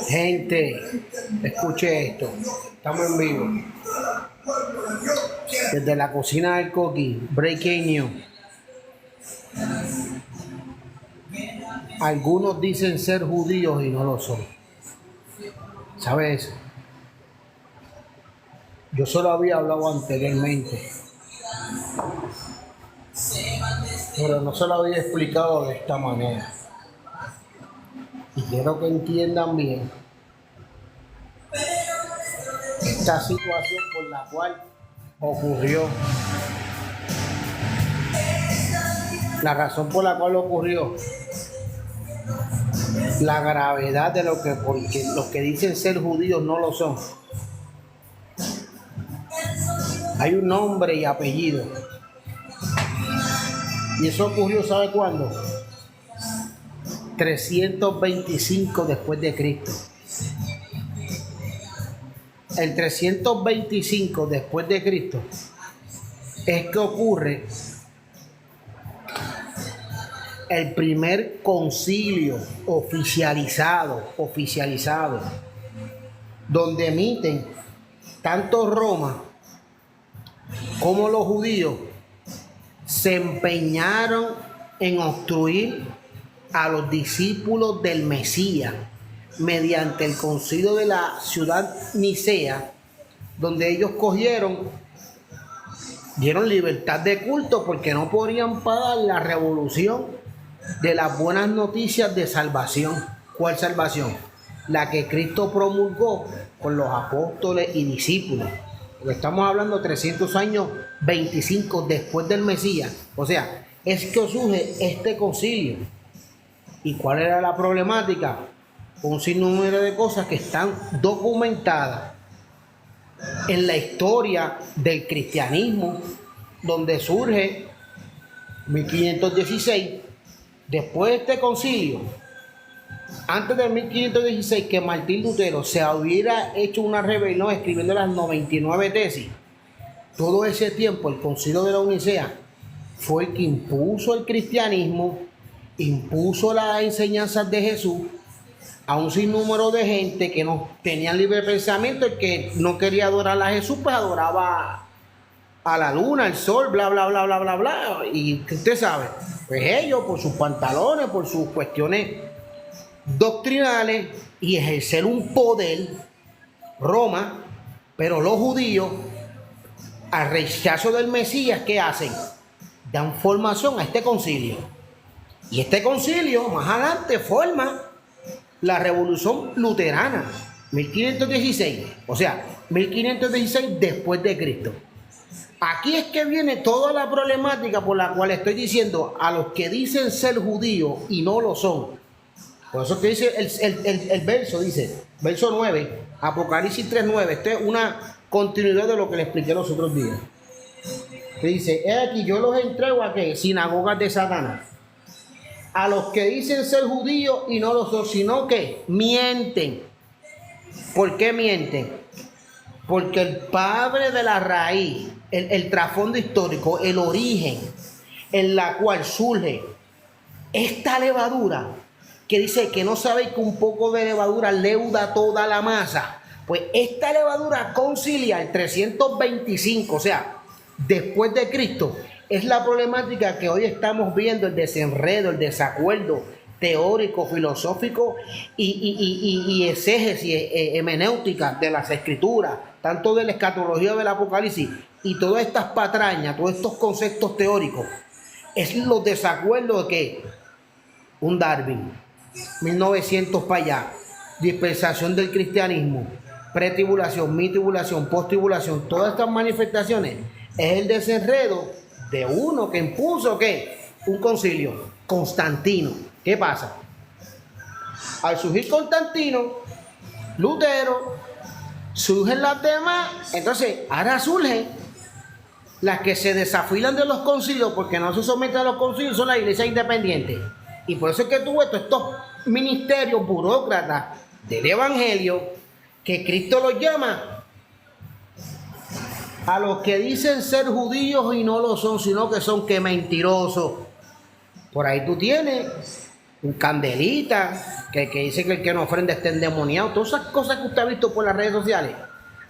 Gente, escuche esto. Estamos en vivo. Desde la cocina del Coqui, Breaking News. Algunos dicen ser judíos y no lo son. ¿Sabes? Yo solo había hablado anteriormente, pero no se lo había explicado de esta manera. Y quiero que entiendan bien esta situación por la cual ocurrió. La razón por la cual ocurrió. La gravedad de lo que, porque los que dicen ser judíos no lo son. Hay un nombre y apellido. Y eso ocurrió, ¿sabe cuándo? 325 después de Cristo. El 325 después de Cristo es que ocurre el primer concilio oficializado, donde emiten tanto Roma como los judíos se empeñaron en obstruir a los discípulos del Mesías mediante el concilio de la ciudad Nicea, donde ellos dieron libertad de culto porque no podían pagar la revolución de las buenas noticias de salvación. ¿Cuál salvación? La que Cristo promulgó con los apóstoles y discípulos. Estamos hablando de 300 años, 25 después del Mesías. O sea, es que surge este concilio. ¿Y cuál era la problemática? Un sinnúmero de cosas que están documentadas en la historia del cristianismo, donde surge 1516, después de este concilio, antes de 1516, que Martín Lutero se hubiera hecho una rebelión escribiendo las 99 tesis. Todo ese tiempo el concilio de la Nicea fue el que impuso el cristianismo, impuso las enseñanzas de Jesús a un sinnúmero de gente que no tenían libre pensamiento. El que no quería adorar a Jesús, pues adoraba a la luna, al sol, bla, bla, bla, bla, bla, bla. Y usted sabe, pues ellos, por sus pantalones, por sus cuestiones doctrinales y ejercer un poder, Roma, pero los judíos, al rechazo del Mesías, ¿qué hacen? Dan formación a este concilio. Y este concilio, más adelante, forma la revolución luterana, 1516, o sea, 1516 después de Cristo. Aquí es que viene toda la problemática por la cual estoy diciendo a los que dicen ser judíos y no lo son. Por eso que dice el verso, dice, verso 9, Apocalipsis 3:9, esta es una continuidad de lo que le expliqué los otros días. Que dice, he aquí, yo los entrego a ¿qué? Sinagogas de Satanás. A los que dicen ser judíos y no lo son, sino que mienten. ¿Por qué mienten? Porque el padre de la raíz, el trasfondo histórico, el origen en la cual surge esta levadura, que dice que no sabéis que un poco de levadura leuda toda la masa. Pues esta levadura concilia el 325, o sea, después de Cristo. Es la problemática que hoy estamos viendo, el desenredo, el desacuerdo teórico, filosófico y exégesis, hemenéutica de las escrituras, tanto de la escatología del Apocalipsis y todas estas patrañas, todos estos conceptos teóricos. Es los desacuerdos de que un Darwin, 1900 para allá, dispensación del cristianismo, pretribulación, mitribulación, posttribulación, todas estas manifestaciones es el desenredo de uno que impuso ¿qué? Un concilio, Constantino. ¿Qué pasa? Al surgir Constantino, Lutero, surgen las demás, entonces ahora surgen las que se desafilan de los concilios porque no se someten a los concilios, son las iglesias independientes. Y por eso es que tuvo estos ministerios burócratas del evangelio que Cristo los llama a los que dicen ser judíos y no lo son, sino que son que mentirosos. Por ahí tú tienes un candelita, que dice que el que no ofrenda está endemoniado, todas esas cosas que usted ha visto por las redes sociales.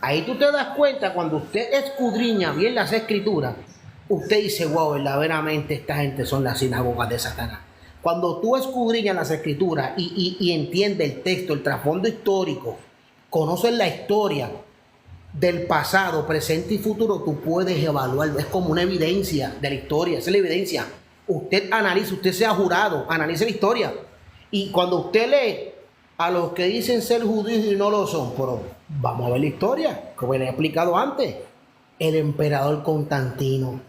Ahí tú te das cuenta, cuando usted escudriña bien las escrituras, usted dice, wow, verdaderamente esta gente son las sinagogas de Satanás. Cuando tú escudriñas las escrituras y entiendes el texto, el trasfondo histórico, conoces la historia del pasado, presente y futuro, tú puedes evaluarlo. Es como una evidencia de la historia, esa es la evidencia. Usted analiza, usted sea jurado, analice la historia. Y cuando usted lee a los que dicen ser judíos y no lo son, pero vamos a ver la historia, como le he explicado antes. El emperador Constantino,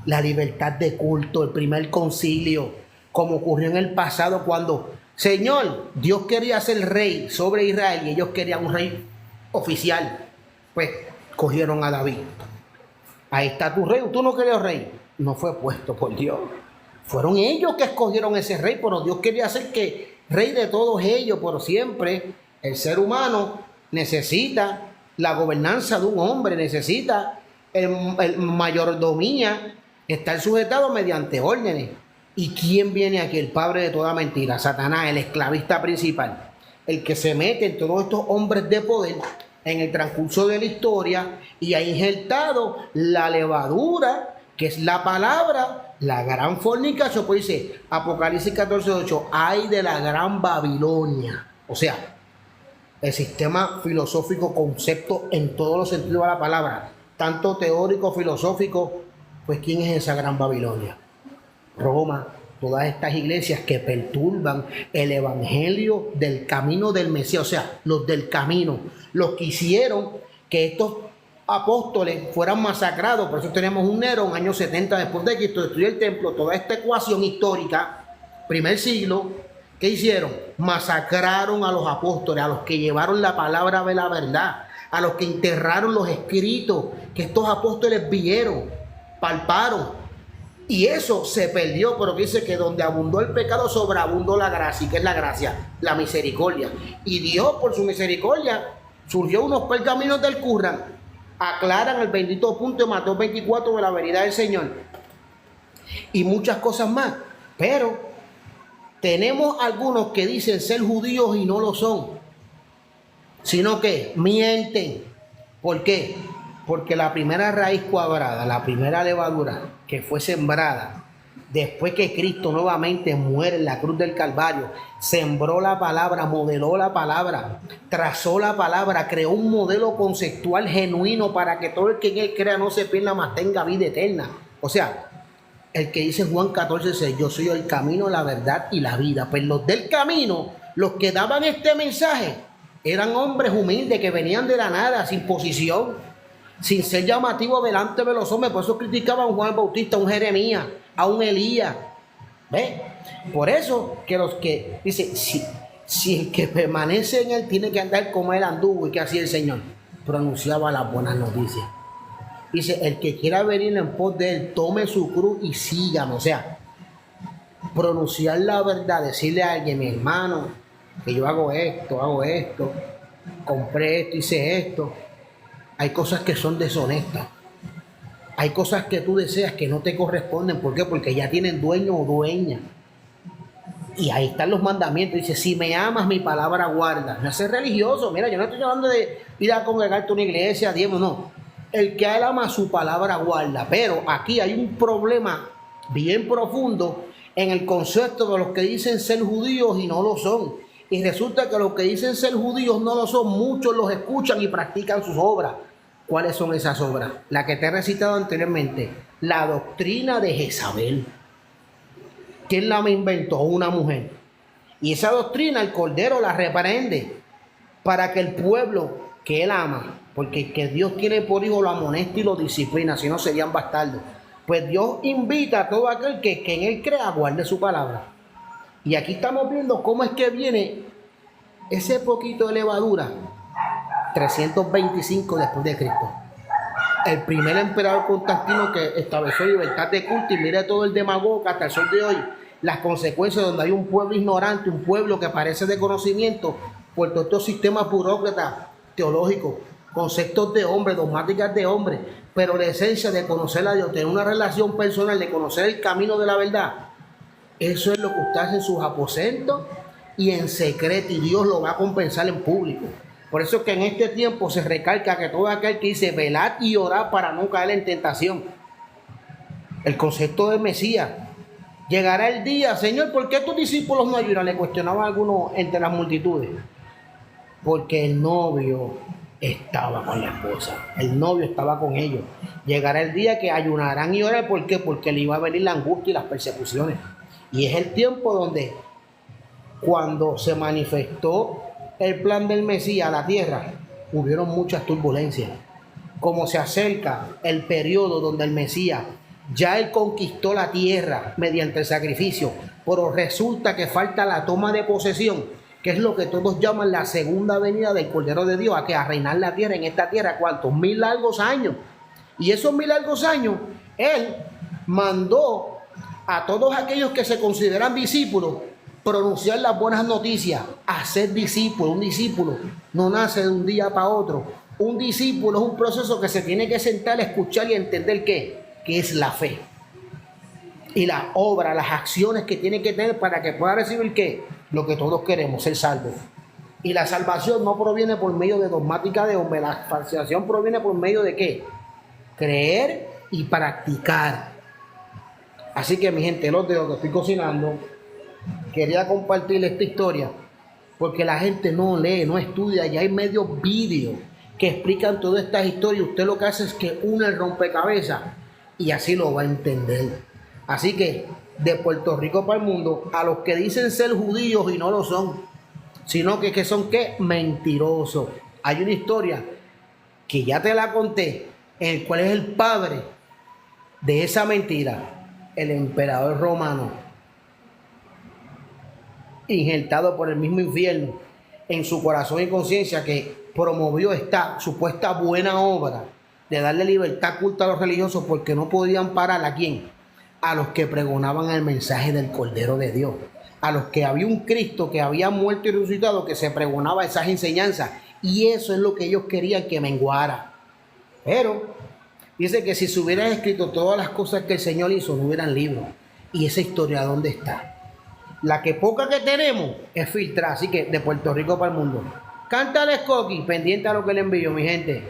la libertad de culto, el primer concilio, como ocurrió en el pasado cuando, Señor, Dios quería ser rey sobre Israel y ellos querían un rey oficial. Pues cogieron a David. Ahí está tu rey, tú no querías rey. No fue puesto por Dios. Fueron ellos que escogieron ese rey, pero Dios quería ser que rey de todos ellos, por siempre. El ser humano necesita la gobernanza de un hombre, necesita el mayordomía, estar sujetado mediante órdenes. ¿Y quién viene aquí? El padre de toda mentira, Satanás, el esclavista principal, el que se mete en todos estos hombres de poder en el transcurso de la historia y ha injertado la levadura, que es la palabra, la gran fornicación. Pues dice Apocalipsis 14:8, ay de la gran Babilonia. O sea, el sistema filosófico, concepto en todos los sentidos de la palabra, tanto teórico, filosófico. Pues ¿quién es esa gran Babilonia? Roma, todas estas iglesias que perturban el evangelio del camino del Mesías, o sea, los del camino, los que hicieron que estos apóstoles fueran masacrados. Por eso tenemos un Nerón, año 70 después de Cristo, destruyó el templo. Toda esta ecuación histórica, primer siglo, ¿qué hicieron? Masacraron a los apóstoles, a los que llevaron la palabra de la verdad, a los que enterraron los escritos que estos apóstoles vieron, palparon. Y eso se perdió, pero dice que donde abundó el pecado, sobreabundó la gracia. ¿Y qué es la gracia? La misericordia. Y Dios, por su misericordia, surgió unos pergaminos del Qur'an, aclaran el bendito punto de Mateo 24 de la venida del Señor. Y muchas cosas más. Pero tenemos algunos que dicen ser judíos y no lo son, sino que mienten. ¿Por qué? Porque la primera raíz cuadrada, la primera levadura que fue sembrada después que Cristo nuevamente muere en la cruz del Calvario, sembró la palabra, modeló la palabra, trazó la palabra, creó un modelo conceptual genuino para que todo el que en él crea no se pierda, mas tenga vida eterna. O sea, el que dice Juan 14:6, yo soy el camino, la verdad y la vida. Pues los del camino, los que daban este mensaje, eran hombres humildes que venían de la nada, sin posición, sin ser llamativo delante de los hombres. Por eso criticaban a un Juan Bautista, a un Jeremías, a un Elías. ¿Ve? Por eso que los que dice, si el que permanece en él tiene que andar como él anduvo, y que así el Señor pronunciaba las buenas noticias. Dice, el que quiera venir en pos de él, tome su cruz y sígame. O sea, pronunciar la verdad, decirle a alguien, mi hermano, que yo hago esto, compré esto, hice esto. Hay cosas que son deshonestas. Hay cosas que tú deseas que no te corresponden. ¿Por qué? Porque ya tienen dueño o dueña. Y ahí están los mandamientos. Dice, si me amas, mi palabra guarda. No es ser religioso. Mira, yo no estoy hablando de ir a congregarte a una iglesia, diezmo, no. El que él ama, su palabra guarda. Pero aquí hay un problema bien profundo en el concepto de los que dicen ser judíos y no lo son. Y resulta que los que dicen ser judíos no lo son. Muchos los escuchan y practican sus obras. ¿Cuáles son esas obras? La que te he recitado anteriormente. La doctrina de Jezabel. ¿Quién la me inventó? Una mujer. Y esa doctrina el Cordero la reprende para que el pueblo que él ama, porque que Dios tiene por hijo lo amonesta y lo disciplina, si no serían bastardos. Pues Dios invita a todo aquel que en él crea, guarde su palabra. Y aquí estamos viendo cómo es que viene ese poquito de levadura, 325 después de Cristo. El primer emperador Constantino que estableció libertad de culto, y mire todo el demagogo hasta el sol de hoy, las consecuencias donde hay un pueblo ignorante, un pueblo que parece de conocimiento por todos estos sistemas burócratas teológicos, conceptos de hombre, dogmáticas de hombre, pero la esencia de conocer a Dios, tener una relación personal, de conocer el camino de la verdad, Eso es lo que usted hace en sus aposentos y en secreto, y Dios lo va a compensar en público. Por eso es que en este tiempo se recalca que todo aquel que dice velad y orad para no caer en tentación. El concepto del Mesías. Llegará el día, Señor, ¿por qué tus discípulos no ayudan? Le cuestionaban algunos entre las multitudes. Porque el novio estaba con la esposa. El novio estaba con ellos. Llegará el día que ayunarán y orarán. ¿Por qué? Porque le iba a venir la angustia y las persecuciones. Y es el tiempo donde, cuando se manifestó el plan del Mesías a la tierra, hubieron muchas turbulencias. Como se acerca el periodo donde el Mesías ya él conquistó la tierra mediante el sacrificio, pero resulta que falta la toma de posesión, que es lo que todos llaman la segunda venida del Cordero de Dios, a reinar la tierra. En esta tierra, ¿cuántos? 1000 largos años. Y esos 1000 largos años, él mandó a todos aquellos que se consideran discípulos pronunciar las buenas noticias, a ser discípulos. Un discípulo no nace de un día para otro. Un discípulo es un proceso que se tiene que sentar, escuchar y entender que es la fe. Y la obra, las acciones que tiene que tener para que pueda recibir ¿qué? Lo que todos queremos, ser salvos. Y la salvación no proviene por medio de dogmática de hombre, la salvación proviene por medio de ¿qué? Creer y practicar. Así que mi gente, los dedos que estoy cocinando, quería compartir esta historia porque la gente no lee, no estudia, y hay medios vídeos que explican todas estas historias. Usted lo que hace es que une el rompecabezas y así lo va a entender. Así que de Puerto Rico para el mundo, a los que dicen ser judíos y no lo son, sino que son ¿qué? Mentirosos. Hay una historia que ya te la conté, en el cual es el padre de esa mentira, el emperador romano, injertado por el mismo infierno en su corazón y conciencia, que promovió esta supuesta buena obra de darle libertad culta a los religiosos, porque no podían parar ¿a quién? A los que pregonaban el mensaje del Cordero de Dios, a los que había un Cristo que había muerto y resucitado, que se pregonaba esas enseñanzas, y eso es lo que ellos querían que menguara. Pero dice que si se hubieran escrito todas las cosas que el Señor hizo, no hubieran libros. ¿Y esa historia dónde está? La que poca que tenemos es filtrar. Así que de Puerto Rico para el mundo, cántale Coqui, pendiente a lo que le envío, mi gente.